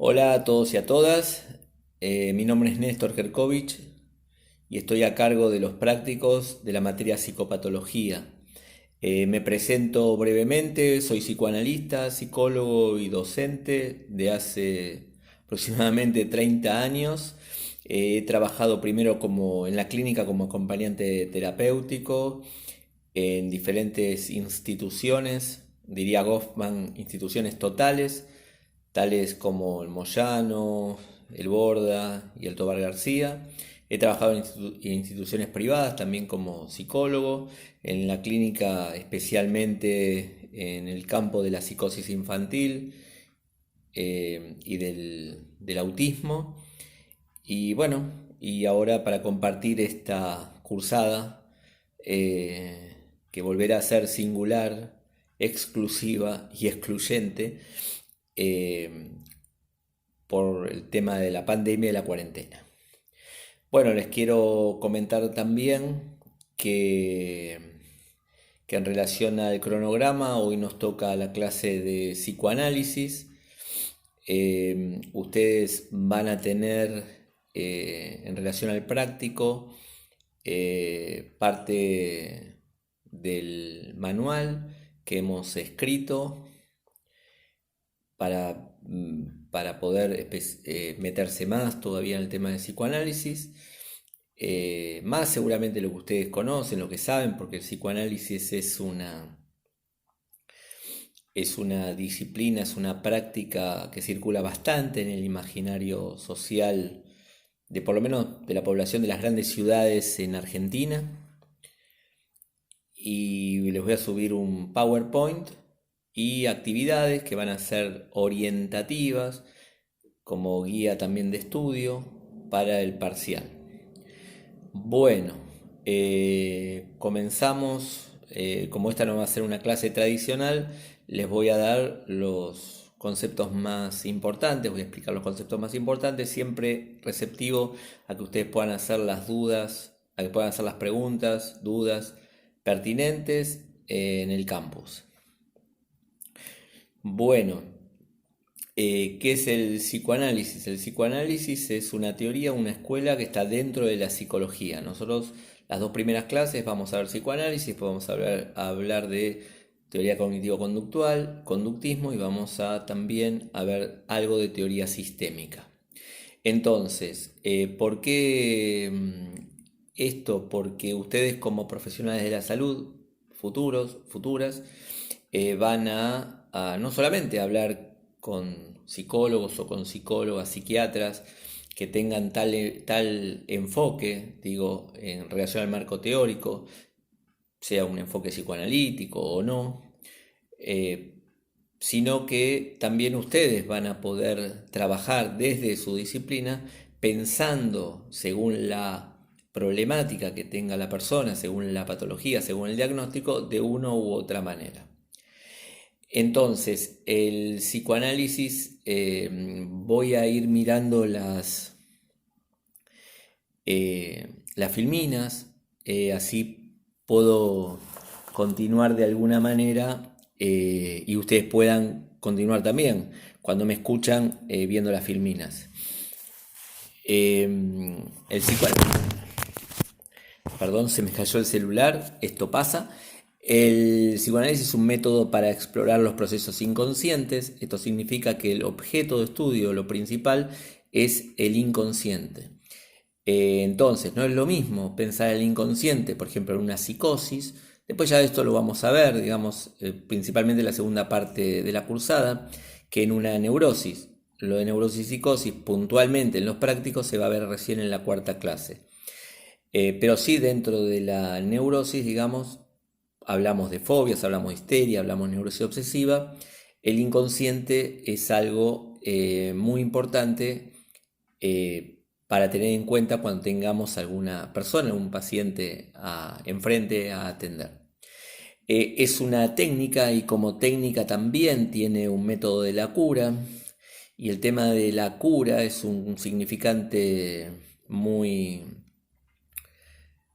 Hola a todos y a todas, mi nombre es Néstor Kerkovich y estoy a cargo de los prácticos de la materia psicopatología. Me presento brevemente, soy psicoanalista, psicólogo y docente de hace aproximadamente 30 años. He trabajado primero en la clínica como acompañante terapéutico en diferentes instituciones, diría Goffman, instituciones totales, tales como el Moyano, el Borda y el Tobar García. He trabajado en instituciones privadas también como psicólogo, en la clínica especialmente en el campo de la psicosis infantil y del autismo. Y bueno, y ahora para compartir esta cursada que volverá a ser singular, exclusiva y excluyente, eh, por el tema de la pandemia y la cuarentena. Bueno, les quiero comentar también que, que en relación al cronograma, hoy nos toca la clase de psicoanálisis. Ustedes van a tener, en relación al práctico, parte del manual que hemos escrito para poder meterse más todavía en el tema del psicoanálisis. Más seguramente lo que ustedes conocen, lo que saben, porque el psicoanálisis es una disciplina, es una práctica que circula bastante en el imaginario social de por lo menos de la población de las grandes ciudades en Argentina. Y les voy a subir un PowerPoint y actividades que van a ser orientativas como guía también de estudio para el parcial. Bueno, comenzamos, como esta no va a ser una clase tradicional, les voy a dar los conceptos más importantes, voy a explicar los conceptos más importantes, siempre receptivo a que ustedes puedan hacer las dudas, a que puedan hacer las preguntas, dudas pertinentes en el campus. Bueno, ¿qué es el psicoanálisis? El psicoanálisis es una teoría, una escuela que está dentro de la psicología. Nosotros las dos primeras clases vamos a ver psicoanálisis, después vamos a hablar de teoría cognitivo-conductual, conductismo y vamos a también a ver algo de teoría sistémica. Entonces, ¿por qué esto? Porque ustedes como profesionales de la salud, futuras, van a no solamente hablar con psicólogos o con psicólogas, psiquiatras que tengan tal enfoque, digo, en relación al marco teórico, sea un enfoque psicoanalítico o no, eh, sino que también ustedes van a poder trabajar desde su disciplina pensando según la problemática que tenga la persona, según la patología, según el diagnóstico, de una u otra manera. Entonces, el psicoanálisis, voy a ir mirando las filminas, así puedo continuar de alguna manera y ustedes puedan continuar también cuando me escuchan viendo las filminas. El psicoanálisis, perdón, se me cayó el celular, esto pasa. El psicoanálisis es un método para explorar los procesos inconscientes. Esto significa que el objeto de estudio, lo principal, es el inconsciente. Entonces, no es lo mismo pensar el inconsciente, por ejemplo, en una psicosis. Después ya de esto lo vamos a ver, digamos, principalmente en la segunda parte de la cursada, que en una neurosis. Lo de neurosis y psicosis puntualmente en los prácticos se va a ver recién en la cuarta clase. Pero sí dentro de la neurosis, digamos, hablamos de fobias, hablamos de histeria, hablamos de neurosis obsesiva. El inconsciente es algo muy importante para tener en cuenta cuando tengamos alguna persona, algún paciente enfrente a atender. Es una técnica y como técnica también tiene un método de la cura y el tema de la cura es un significante muy,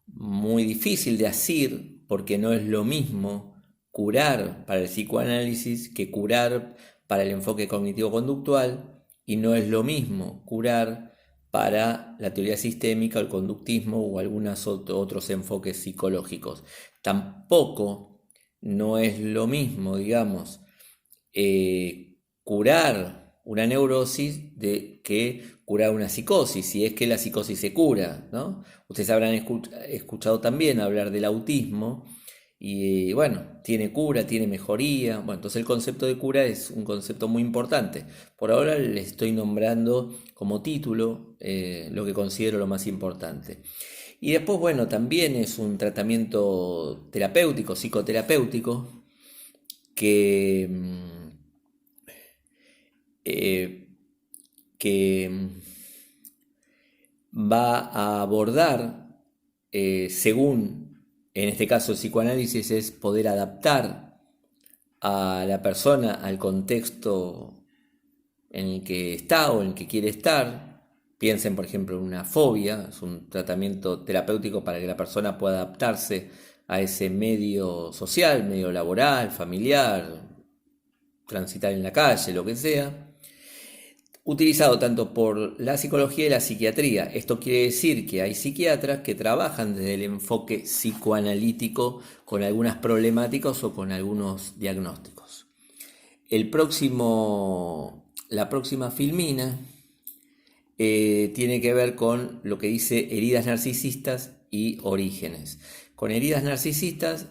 muy difícil de asir porque no es lo mismo curar para el psicoanálisis que curar para el enfoque cognitivo-conductual y no es lo mismo curar para la teoría sistémica, el conductismo o algunos otros enfoques psicológicos. Tampoco no es lo mismo, digamos, curar una neurosis que curar una psicosis, si es que la psicosis se cura, ¿no? Ustedes habrán escuchado también hablar del autismo y bueno, tiene cura, tiene mejoría. Bueno, entonces el concepto de cura es un concepto muy importante. Por ahora les estoy nombrando como título lo que considero lo más importante. Y después, bueno, también es un tratamiento terapéutico, psicoterapéutico, que, eh, que va a abordar, según en este caso el psicoanálisis, es poder adaptar a la persona al contexto en el que está o en el que quiere estar. Piensen, por ejemplo, en una fobia, es un tratamiento terapéutico para que la persona pueda adaptarse a ese medio social, medio laboral, familiar, transitar en la calle, lo que sea. Utilizado tanto por la psicología y la psiquiatría. Esto quiere decir que hay psiquiatras que trabajan desde el enfoque psicoanalítico con algunas problemáticas o con algunos diagnósticos. La próxima filmina tiene que ver con lo que dice heridas narcisistas y orígenes. Con heridas narcisistas,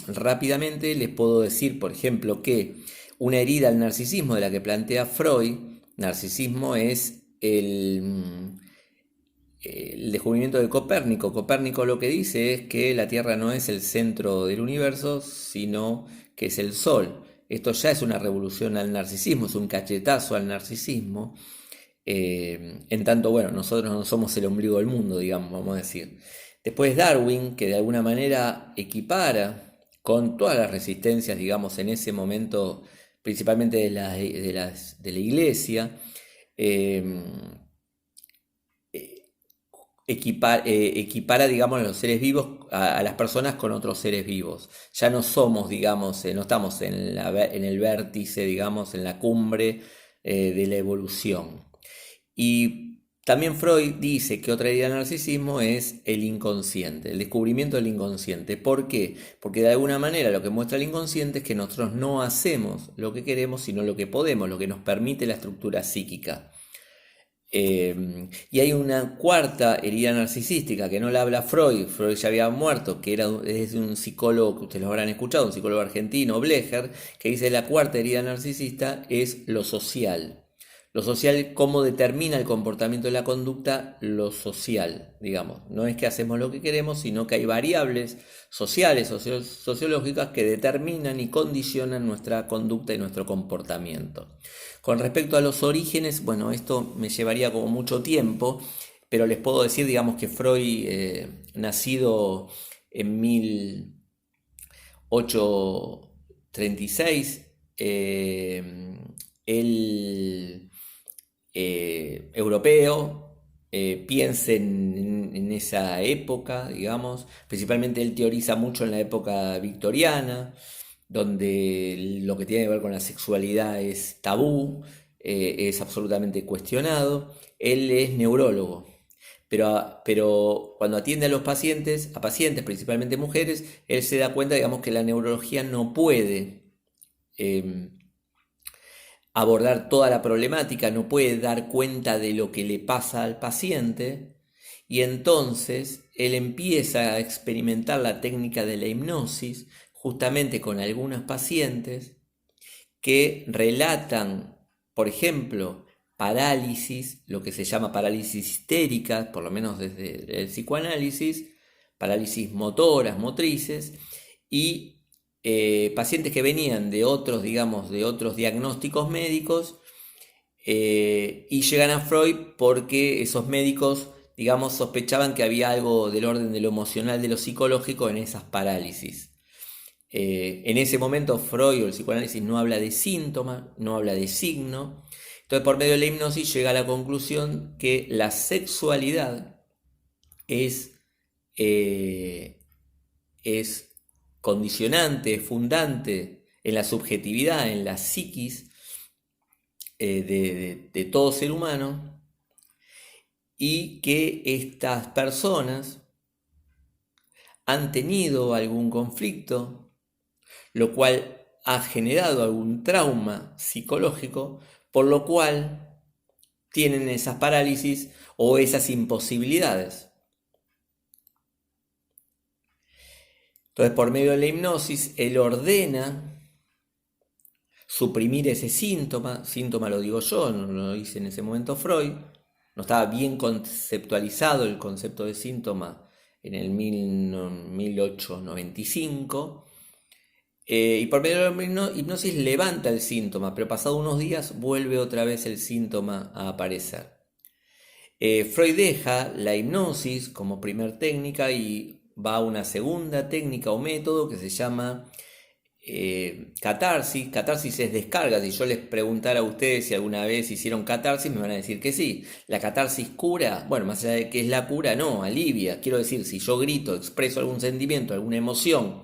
rápidamente les puedo decir, por ejemplo, que una herida al narcisismo de la que plantea Freud, narcisismo es el descubrimiento de Copérnico. Copérnico lo que dice es que la Tierra no es el centro del universo, sino que es el Sol. Esto ya es una revolución al narcisismo, es un cachetazo al narcisismo. En tanto, bueno, nosotros no somos el ombligo del mundo, digamos, vamos a decir. Después Darwin, que de alguna manera equipara con todas las resistencias, digamos, en ese momento, principalmente de la iglesia, eh, equipara, digamos, a los seres vivos, a las personas con otros seres vivos. Ya no somos, digamos, no estamos en el vértice, digamos, en la cumbre de la evolución. Y también Freud dice que otra idea del narcisismo es el inconsciente, el descubrimiento del inconsciente. ¿Por qué? Porque de alguna manera lo que muestra el inconsciente es que nosotros no hacemos lo que queremos, sino lo que podemos, lo que nos permite la estructura psíquica. Y hay una cuarta herida narcisística que no la habla Freud. Freud ya había muerto, que es de un psicólogo que ustedes lo habrán escuchado, un psicólogo argentino, Blecher, que dice la cuarta herida narcisista es lo social. Lo social, cómo determina el comportamiento de la conducta, lo social, digamos. No es que hacemos lo que queremos, sino que hay variables sociales, sociológicas que determinan y condicionan nuestra conducta y nuestro comportamiento. Con respecto a los orígenes, bueno, esto me llevaría como mucho tiempo, pero les puedo decir, digamos, que Freud, nacido en 1836, él, europeo, piensa en esa época, digamos, principalmente él teoriza mucho en la época victoriana, donde lo que tiene que ver con la sexualidad es tabú, es absolutamente cuestionado. Él es neurólogo, pero cuando atiende a los pacientes, principalmente mujeres, él se da cuenta, digamos, que la neurología no puede abordar toda la problemática, no puede dar cuenta de lo que le pasa al paciente, y entonces él empieza a experimentar la técnica de la hipnosis justamente con algunos pacientes que relatan, por ejemplo, parálisis, lo que se llama parálisis histérica, por lo menos desde el psicoanálisis, parálisis motoras, motrices, y pacientes que venían de otros, digamos, de otros diagnósticos médicos, y llegan a Freud porque esos médicos, digamos, sospechaban que había algo del orden de lo emocional, de lo psicológico en esas parálisis. En ese momento Freud o el psicoanálisis no habla de síntoma, no habla de signo. Entonces, por medio de la hipnosis llega a la conclusión que la sexualidad eh, es condicionante, fundante en la subjetividad, en la psiquis de todo ser humano, y que estas personas han tenido algún conflicto, lo cual ha generado algún trauma psicológico, por lo cual tienen esas parálisis o esas imposibilidades. Entonces, por medio de la hipnosis, él ordena suprimir ese síntoma lo digo yo, no lo dice en ese momento Freud, no estaba bien conceptualizado el concepto de síntoma en el 1895, y por medio de la hipnosis levanta el síntoma, pero pasado unos días vuelve otra vez el síntoma a aparecer. Freud deja la hipnosis como primer técnica y va a una segunda técnica o método que se llama catarsis. Catarsis es descarga. Si yo les preguntara a ustedes si alguna vez hicieron catarsis, me van a decir que sí. ¿La catarsis cura? Bueno, más allá de que es la cura, no, alivia. Quiero decir, si yo grito, expreso algún sentimiento, alguna emoción,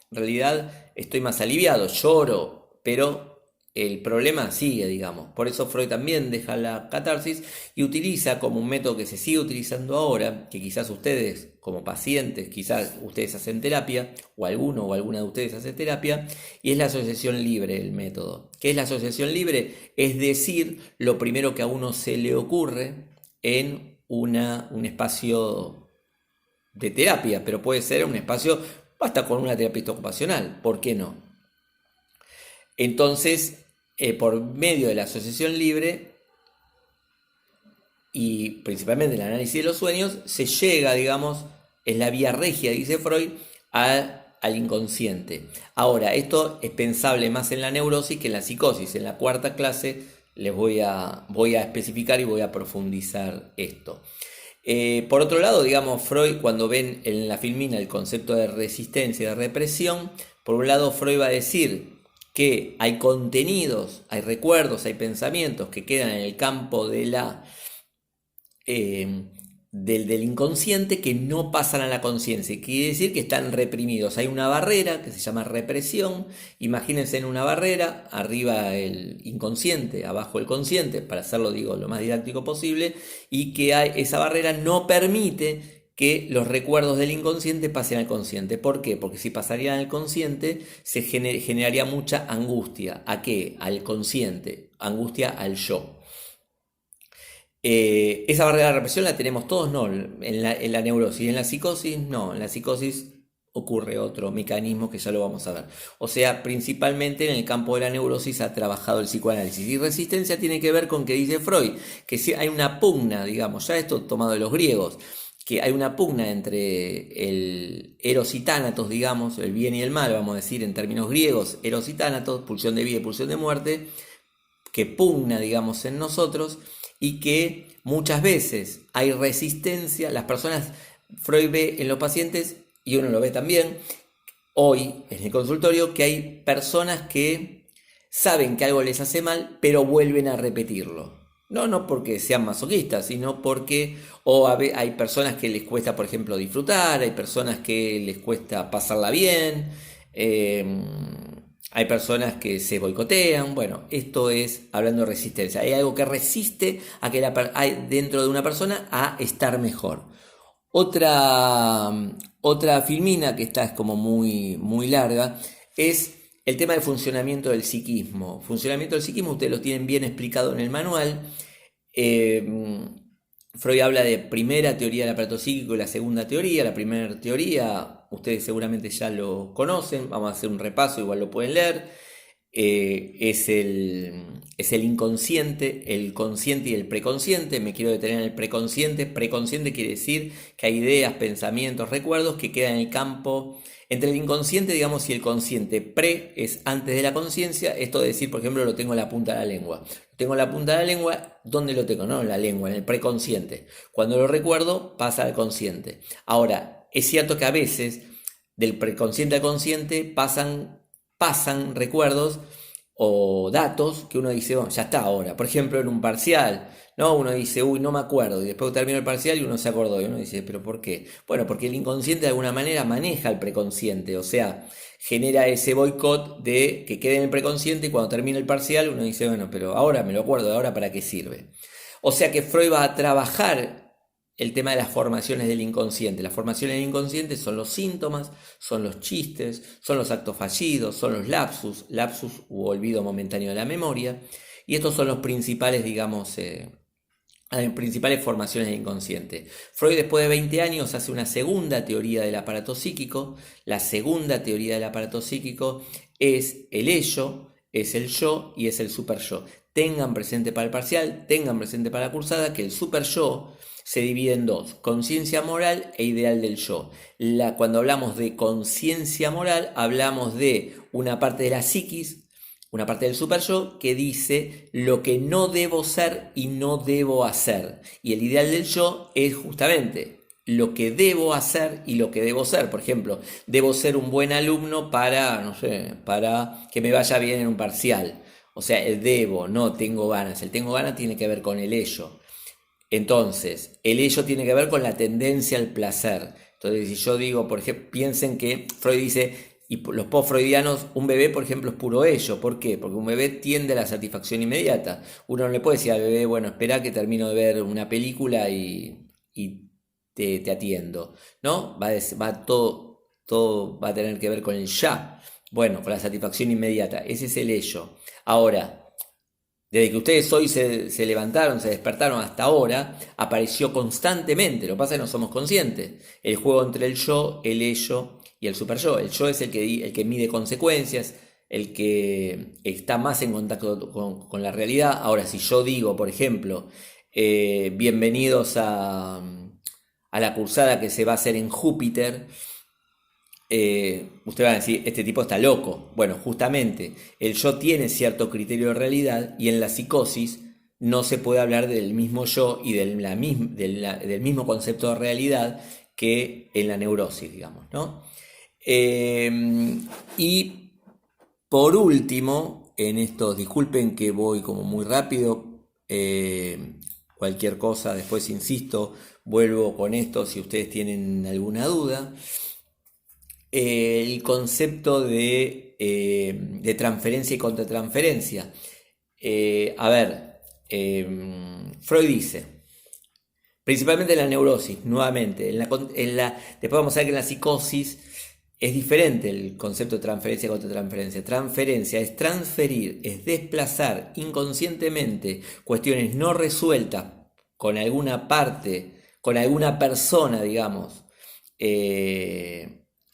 en realidad estoy más aliviado, lloro, pero el problema sigue, digamos. Por eso Freud también deja la catarsis y utiliza como un método que se sigue utilizando ahora, que quizás ustedes como pacientes, quizás ustedes hacen terapia, o alguno o alguna de ustedes hace terapia, y es la asociación libre el método. ¿Qué es la asociación libre? Es decir, lo primero que a uno se le ocurre en un espacio de terapia, pero puede ser un espacio hasta con una terapista ocupacional, ¿por qué no? Entonces, por medio de la asociación libre y principalmente el análisis de los sueños, se llega, digamos, es la vía regia, dice Freud, al inconsciente. Ahora, esto es pensable más en la neurosis que en la psicosis. En la cuarta clase les voy a especificar y voy a profundizar esto. Por otro lado, digamos, Freud, cuando ven en la filmina el concepto de resistencia y de represión, por un lado Freud va a decir que hay contenidos, hay recuerdos, hay pensamientos que quedan en el campo de del inconsciente que no pasan a la conciencia. Quiere decir que están reprimidos. Hay una barrera que se llama represión. Imagínense en una barrera, arriba el inconsciente, abajo el consciente, para hacerlo, digo, lo más didáctico posible, y que esa barrera no permite que los recuerdos del inconsciente pasen al consciente. ¿Por qué? Porque si pasarían al consciente se generaría mucha angustia. ¿A qué? Al consciente. Angustia al yo. Esa barrera de represión la tenemos todos, no, en la neurosis. En la psicosis, no, en la psicosis ocurre otro mecanismo que ya lo vamos a ver. O sea, principalmente en el campo de la neurosis ha trabajado el psicoanálisis. Y resistencia tiene que ver con que dice Freud, que si hay una pugna, digamos, ya esto tomado de los griegos, que hay una pugna entre el eros y tánatos, digamos, el bien y el mal, vamos a decir en términos griegos, eros y tánatos, pulsión de vida y pulsión de muerte, que pugna, digamos, en nosotros, y que muchas veces hay resistencia. Las personas, Freud ve en los pacientes, y uno lo ve también hoy en el consultorio, que hay personas que saben que algo les hace mal, pero vuelven a repetirlo. No porque sean masoquistas, sino porque hay personas que les cuesta, por ejemplo, disfrutar, hay personas que les cuesta pasarla bien, hay personas que se boicotean. Bueno, esto es hablando de resistencia. Hay algo que resiste a que hay dentro de una persona a estar mejor. Otra filmina que es como muy, muy larga es el tema del funcionamiento del psiquismo. Funcionamiento del psiquismo ustedes lo tienen bien explicado en el manual. Freud habla de primera teoría del aparato psíquico y la segunda teoría. La primera teoría ustedes seguramente ya lo conocen, vamos a hacer un repaso, igual lo pueden leer. Es el inconsciente, el consciente y el preconsciente. Me quiero detener en el preconsciente. Preconsciente quiere decir que hay ideas, pensamientos, recuerdos que quedan en el campo entre el inconsciente, digamos, y el consciente. Pre es antes de la conciencia. Esto de decir, por ejemplo, lo tengo en la punta de la lengua. Lo tengo en la punta de la lengua. ¿Dónde lo tengo? No, en la lengua, en el preconsciente. Cuando lo recuerdo, pasa al consciente. Ahora, es cierto que a veces del preconsciente al consciente pasan recuerdos o datos que uno dice, bueno, ya está ahora. Por ejemplo, en un parcial, ¿no? Uno dice, uy, no me acuerdo, y después termina el parcial y uno se acordó, y uno dice, ¿pero por qué? Bueno, porque el inconsciente de alguna manera maneja el preconsciente, o sea, genera ese boicot de que quede en el preconsciente y cuando termina el parcial uno dice, bueno, pero ahora me lo acuerdo, ¿ahora para qué sirve? O sea que Freud va a trabajar el tema de las formaciones del inconsciente. Las formaciones del inconsciente son los síntomas, son los chistes, son los actos fallidos, son los lapsus u olvido momentáneo de la memoria. Y estos son los principales, digamos, principales formaciones del inconsciente. Freud, después de 20 años, hace una segunda teoría del aparato psíquico. La segunda teoría del aparato psíquico es el ello, es el yo y es el super yo. Tengan presente para el parcial, tengan presente para la cursada que el super yo se divide en dos: conciencia moral e ideal del yo. Cuando hablamos de conciencia moral, hablamos de una parte de la psiquis, una parte del super yo que dice lo que no debo ser y no debo hacer. Y el ideal del yo es justamente lo que debo hacer y lo que debo ser. Por ejemplo, debo ser un buen alumno para, no sé, para que me vaya bien en un parcial. O sea, el debo, no tengo ganas. El tengo ganas tiene que ver con el ello. Entonces, el ello tiene que ver con la tendencia al placer. Entonces, si yo digo, por ejemplo, piensen que Freud dice, y los post-freudianos, un bebé, por ejemplo, es puro ello. ¿Por qué? Porque un bebé tiende a la satisfacción inmediata. Uno no le puede decir al bebé, bueno, espera que termino de ver una película y te atiendo, ¿no? Todo va a tener que ver con el ya. Bueno, con la satisfacción inmediata. Ese es el ello. Ahora, desde que ustedes hoy se levantaron, se despertaron hasta ahora, apareció constantemente. Lo que pasa es que no somos conscientes. El juego entre el yo, el ello y el super yo. El yo es el que mide consecuencias, el que está más en contacto con la realidad. Ahora, si yo digo, por ejemplo, bienvenidos a la cursada que se va a hacer en Júpiter, usted va a decir, este tipo está loco. Bueno, justamente, el yo tiene cierto criterio de realidad y en la psicosis no se puede hablar del mismo yo y del mismo concepto de realidad que en la neurosis, digamos, ¿no? Y por último, en esto, disculpen que voy como muy rápido, cualquier cosa, después insisto, vuelvo con esto si ustedes tienen alguna duda. El concepto de transferencia y contratransferencia. A ver, Freud dice, principalmente en la neurosis, nuevamente, después vamos a ver que en la psicosis es diferente el concepto de transferencia y contratransferencia. Transferencia es transferir, es desplazar inconscientemente cuestiones no resueltas con alguna parte, con alguna persona, digamos,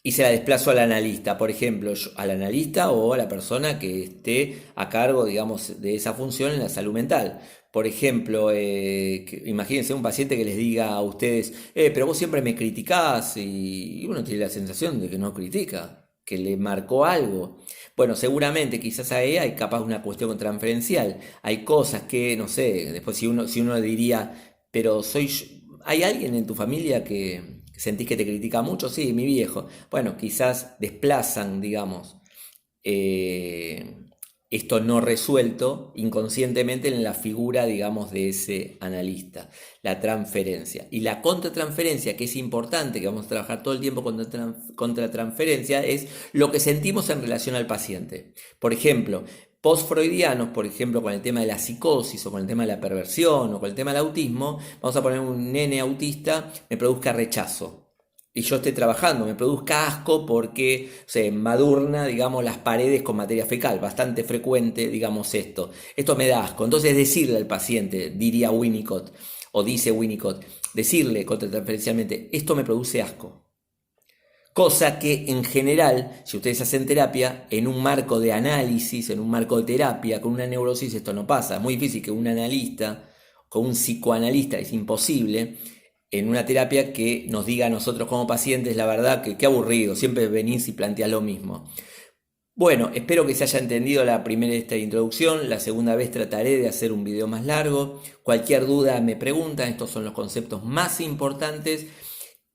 y se la desplazo al analista, por ejemplo, al analista o a la persona que esté a cargo, digamos, de esa función en la salud mental. Por ejemplo, imagínense un paciente que les diga a ustedes, pero vos siempre me criticás y uno tiene la sensación de que no critica, que le marcó algo. Bueno, seguramente quizás ahí hay capaz una cuestión transferencial. Hay cosas que, no sé, después si uno diría, pero ¿hay alguien en tu familia que sentís que te critica mucho? Sí, mi viejo. Bueno, quizás desplazan, digamos, eh, esto no resuelto inconscientemente en la figura, digamos, de ese analista, la transferencia. Y la contratransferencia, que es importante, que vamos a trabajar todo el tiempo contra transferencia, es lo que sentimos en relación al paciente. Por ejemplo, post-freudianos, por ejemplo, con el tema de la psicosis o con el tema de la perversión o con el tema del autismo, vamos a poner un nene autista, me produzca rechazo. Y yo esté trabajando, me produzca asco porque se embadurna, digamos, las paredes con materia fecal, bastante frecuente, digamos, esto. Esto me da asco. Entonces decirle al paciente, diría Winnicott, o dice Winnicott, decirle contratransferencialmente, esto me produce asco. Cosa que en general, si ustedes hacen terapia, en un marco de análisis, en un marco de terapia, con una neurosis, esto no pasa. Es muy difícil que un analista, con un psicoanalista, es imposible, en una terapia que nos diga a nosotros como pacientes, la verdad que qué aburrido, siempre venís y planteás lo mismo. Bueno, espero que se haya entendido la primera de esta introducción. La segunda vez trataré de hacer un video más largo. Cualquier duda me preguntan, estos son los conceptos más importantes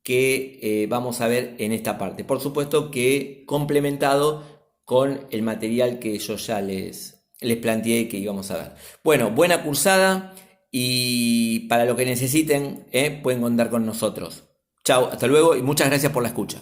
que vamos a ver en esta parte. Por supuesto que complementado con el material que yo ya les les planteé que íbamos a ver. Bueno, buena cursada y para lo que necesiten, pueden contar con nosotros. Chao, hasta luego y muchas gracias por la escucha.